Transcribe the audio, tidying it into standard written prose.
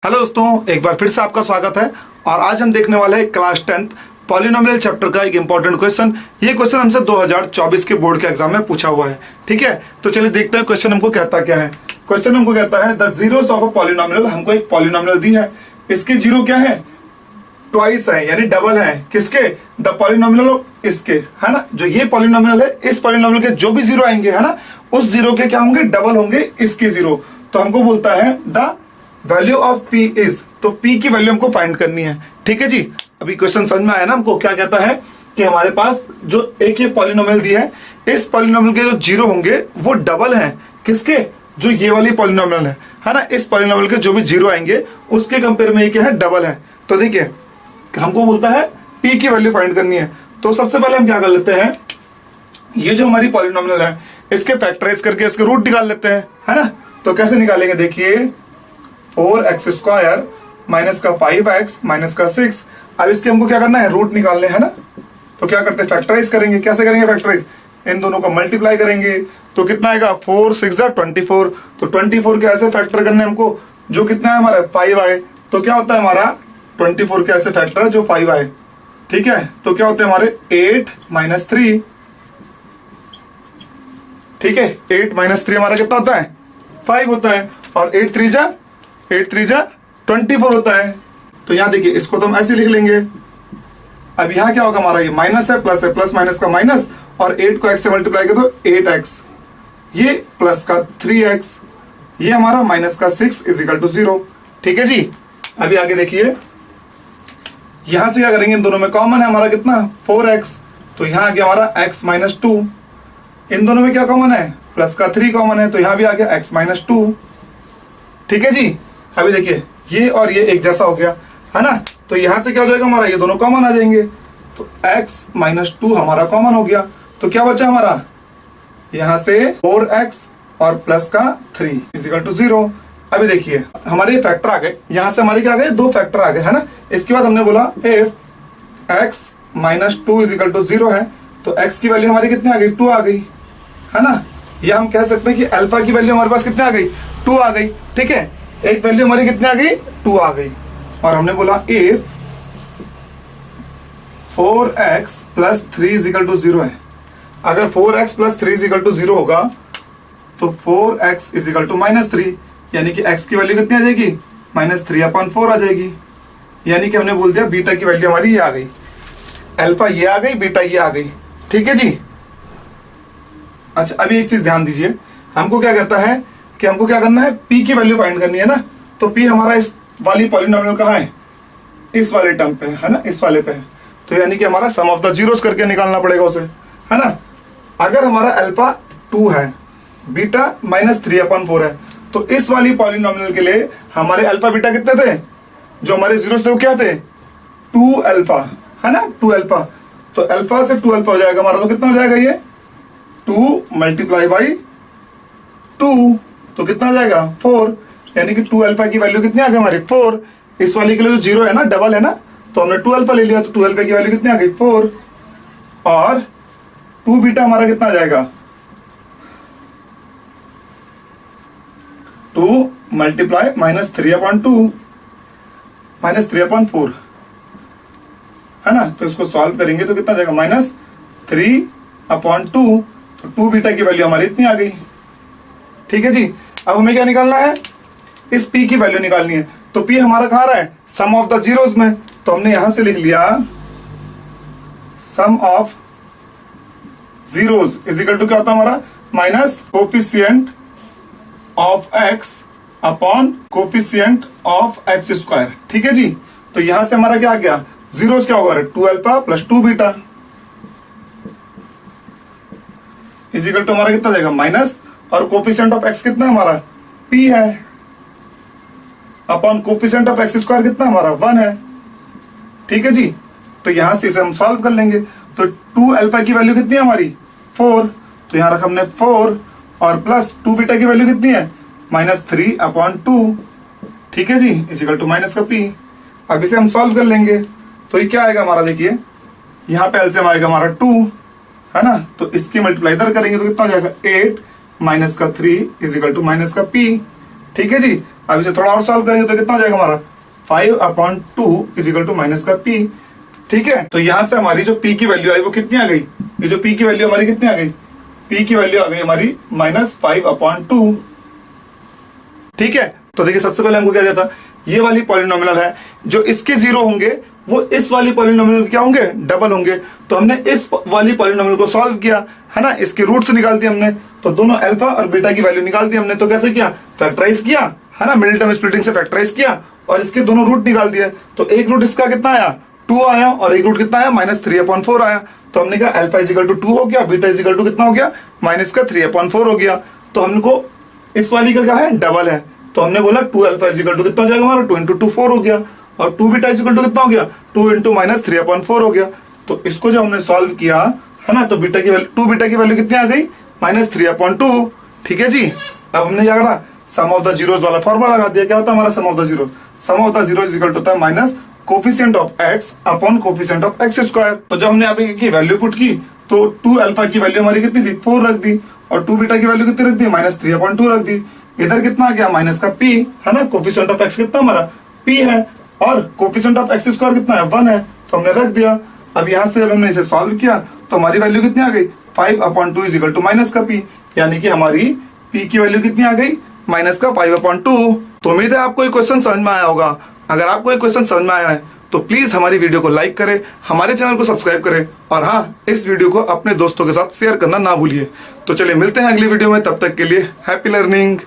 Hello दोस्तों, एक बार फिर से आपका स्वागत है। और आज हम देखने वाले हैं क्लास 10th पॉलिनोमियल चैप्टर का एक इंपॉर्टेंट क्वेश्चन। ये क्वेश्चन हमसे 2024 के बोर्ड के एग्जाम में पूछा हुआ है। ठीक है, तो चलिए देखते हैं क्वेश्चन हमको कहता क्या है। क्वेश्चन हमको कहता है the zeros of a polynomial. हमको एक पॉलिनोमियल दी है, इसके जीरो क्या है, ट्वाइस है, यानी डबल है। किसके? द पॉलिनोमियल ऑफ इसके, है ना। जो ये पॉलिनोमियल है, इस पॉलिनोमियल के जो भी जीरो आएंगे, है ना, उस जीरो के क्या होंगे, डबल होंगे इसके जीरो। तो हमको बोलता है the value of P is, तो पी की वैल्यू हमको फाइंड करनी है। ठीक है जी, अभी क्वेश्चन समझ में आया ना हमको। क्या कहता है कि हमारे पास जो एक ये पॉलिनोमियल दी है, इस पॉलिनोमियल के जो जीरो होंगे वो डबल हैं किसके, जो ये वाली पॉलिनोमियल है ना। इस पॉलिनोमियल के जो भी जीरो आएंगे उसके कंपेयर में ये क्या है, डबल है। तो देखिए हमको बोलता है पी की वैल्यू फाइंड करनी है। तो सबसे पहले हम क्या कर लेते हैं, ये जो हमारी पॉलिनोमियल है इसके फैक्टराइज करके इसके रूट निकाल लेते हैं, है ना। तो कैसे निकालेंगे, देखिए 4x स्क्वायर माइनस का 5x माइनस का 6। अब इसके हमको क्या करना है, रूट निकालने, है ना। तो क्या करते हैं, फैक्टराइज करेंगे। कैसे करेंगे फैक्टराइज, इन दोनों को मल्टीप्लाई करेंगे तो कितना आएगा, 4 6 24। तो 24 के ऐसे फैक्टर करने हमको, जो कितना है हमारा 5 आए। तो क्या होता है हमारा 24 के ऐसे फैक्टर जो 5 आए। ठीक है, तो क्या होते हैं हमारे 8 माइनस 3। ठीक है, 8 माइनस 3 हमारा कितना होता है, 5 होता है। और 8 3 जा 24 होता है। तो यहां देखिए इसको तो हम ऐसे लिख लेंगे। अब यहां क्या होगा हमारा, ये माइनस है, प्लस माइनस का माइनस, और 8 को x से मल्टीप्लाई कर दो 8x, ये प्लस का 3x, ये हमारा माइनस का 6 इज इक्वल टू 0। ठीक है जी, अभी आगे देखिए यहां से क्या करेंगे, इन दोनों में कॉमन है हमारा कितना, 4x। तो यहां आ गया हमारा x माइनस 2। इन दोनों में क्या कॉमन है, प्लस का 3 कॉमन है, तो यहां भी आ गया x माइनस 2। ठीक है जी, अभी देखिए ये और ये एक जैसा हो गया, है ना। तो यहां से क्या हो जाएगा हमारा, ये दोनों कॉमन आ जाएंगे। तो x माइनस 2 हमारा कॉमन हो गया। तो क्या बचा हमारा, यहां से 4x और प्लस का 3 इज इक्वल टू 0। अभी देखिए हमारे फैक्टर आ गए, यहां से हमारे क्या आ गए, दो फैक्टर आ गए, है ना। इसके बाद हमने बोला if x minus 2 is equal to 0 है, तो x की वैल्यू हमारी कितनी आ गई, 2 आ गई, है ना। या हम कह सकते हैं कि अल्फा की वैल्यू हमारे पास कितनी आ गई, 2 आ गई। ठीक है, एक वैल्यू हमारी कितनी आ गई, 2 आ गई। और हमने बोला if 4x plus 3 is equal to 0 है। अगर 4x plus 3 is equal to 0 होगा तो 4x is equal to minus 3, यानी कि x की वैल्यू कितनी आ जाएगी, माइनस 3/4 आ जाएगी। यानी कि हमने बोल दिया बीटा की वैल्यू हमारी ये आ गई, अल्फा ये आ गई, बीटा ये आ गई। ठीक है जी। अच्छा, अभी एक चीज ध्यान दीजिए, हमको क्या कहता है कि हमको क्या करना है, p की वैल्यू फाइंड करनी है ना। तो p हमारा इस वाली पॉलिनोमियल कहाँ है, इस वाले टर्म पे है ना, इस वाले पे है। तो यानी कि हमारा सम ऑफ द जीरोस करके निकालना पड़ेगा उसे, है ना। अगर हमारा अल्फा 2 है, बीटा माइनस 3/4 है, तो इस वाली पॉलिनोमियल के लिए हमारे अल्फा बीटा कितने थे, जो हमारे जीरोस थे वो क्या थे, 2 अल्फा, है ना, 2 अल्फा। तो अल्फा से 2 अल्फा हो जाएगा हमारा, तो कितना हो जाएगा ये 2 मल्टीप्लाई बाई 2, तो कितना आ जाएगा 4। यानी कि 2 अल्फा की वैल्यू कितनी आ गई हमारी, 4। इस वाली के लिए जो जीरो है ना, डबल है ना, तो हमने 2 अल्फा ले लिया, तो 2 अल्फा की वैल्यू कितनी आ गई, 4। और 2 बीटा हमारा कितना आ जाएगा, 2 मल्टीप्लाई माइनस 3/2 माइनस 3/4, है ना। तो इसको सॉल्व करेंगे तो कितना आ जाएगा, माइनस 3/2। तो 2 बीटा की वैल्यू हमारी इतनी आ गई। ठीक है जी, अब हमें क्या निकालना है, इस p की वैल्यू निकालनी है। तो p हमारा कहां रहा है, सम ऑफ द जीरोस में। तो हमने यहां से लिख लिया sum of zeros is equal to क्या होता है हमारा, minus coefficient of x upon coefficient of x square. ठीक है जी, तो यहां से हमारा क्या आ गया, जीरोस क्या होगा, 2 alpha plus 2 beta is equal to हमारा कितना जाएगा, माइनस, और कोफिशिएंट ऑफ x कितना है हमारा, p है, upon coefficient of x square कितना हमारा 1 है। ठीक है जी, तो यहां से इसे हम सॉल्व कर लेंगे। तो 2 अल्फा की वैल्यू कितनी है हमारी, 4। तो यहां रखा हमने 4, और प्लस 2 बीटा की वैल्यू कितनी है, माइनस 3/2। ठीक है जी, इज इक्वल टू माइनस का p। अब इसे हम सॉल्व कर लेंगे तो ये क्या आएगा हमारा, देखिए यहाँ पे एलसीएम आएगा हमारा 2, है ना। तो इसकी मल्टीप्लाई इधर करेंगे तो कितना हो जाएगा, 8 माइनस का 3 इज इक्वल टू माइनस का p। ठीक है जी। अब इसे थोड़ा और सॉल्व करेंगे तो कितना हो जाएगा हमारा 5/2 इजिकल टू माइनस का p। ठीक है, तो यहां से हमारी जो p की वैल्यू आई वो कितनी आ गई, ये जो p की वैल्यू हमारी कितनी आ गई, p की वैल्यू आ गई हमारी -5/2। ठीक है, तो देखिए सबसे पहले हमको क्या दिया था, ये वाली पॉलिनोमियल है, जो इसके जीरो होंगे वो इस वाली पॉलिनोमियल क्या होंगे, डबल होंगे। तो हमने इस वाली पॉलिनोमियल को सॉल्व किया है ना, इसके रूट्स निकाल दिए हमने, तो दोनों अल्फा और बीटा की वैल्यू निकाल दी हमने। तो कैसे किया, फैक्टराइज किया है ना, मिडिल टर्म स्प्लिटिंग से फैक्टराइज किया और इसके दोनों रूट निकाल दिए। तो एक रूट इसका कितना आया 2 आया और एक रूट कितना आया -3/4 आया। तो हमने कहा अल्फा इजिकल टू 2 हो गया, बीटा इजिकल टू कितना हो गया -3/4 हो गया। तो हमको इस वाली का क्या है, डबल है, तो हमने बोला 2 अल्फा इजिकल टू कितना हो जाएगा हमारा 2 × 2 4 हो गया और 2 बीटा इजिकल टू कितना हो गया 2 × -3/4 हो गया। तो इसको जब हमने सॉल्व किया है ना, तो बीटा की वैल्यू 2 बीटा की वैल्यू कितनी आ गई -3/2। ठीक है जी। अब हमने क्या करा, सम ऑफ द जीरोस वाला फॉर्मूला लगा दिया। क्या होता है हमारा sum of the zero, sum of the zero is equal to होता है minus coefficient of x upon coefficient of x square. तो जब हमने यहाँ पे वैल्यू पुट की तो 2 अल्फा की वैल्यू हमारी कितनी थी 4 रख दी और 2 बीटा की वैल्यू कितनी रख दी -3/2 रख दी। इधर कितना आ गया माइनस का p है ना, कोफिशिएंट ऑफ एक्स कितना हमारा p है और कोफिशिएंट ऑफ एक्स स्क्वायर कितना है 1 है, तो हमने रख दिया। अब यहाँ से जब हमने इसे सॉल्व किया तो हमारी वैल्यू कितनी आ गई 5/2 इजिकल टू माइनस का p, यानी कि हमारी p की वैल्यू कितनी आ गई -5/2। तो उम्मीद है आपको ये क्वेश्चन समझ में आया होगा। अगर आपको ये क्वेश्चन समझ में आया है तो प्लीज हमारी वीडियो को लाइक करें, हमारे चैनल को सब्सक्राइब करें और हाँ, इस वीडियो को अपने दोस्तों के साथ शेयर करना ना भूलिए। तो चलिए मिलते हैं अगली वीडियो में, तब तक के लिए हैप्पी लर्निंग।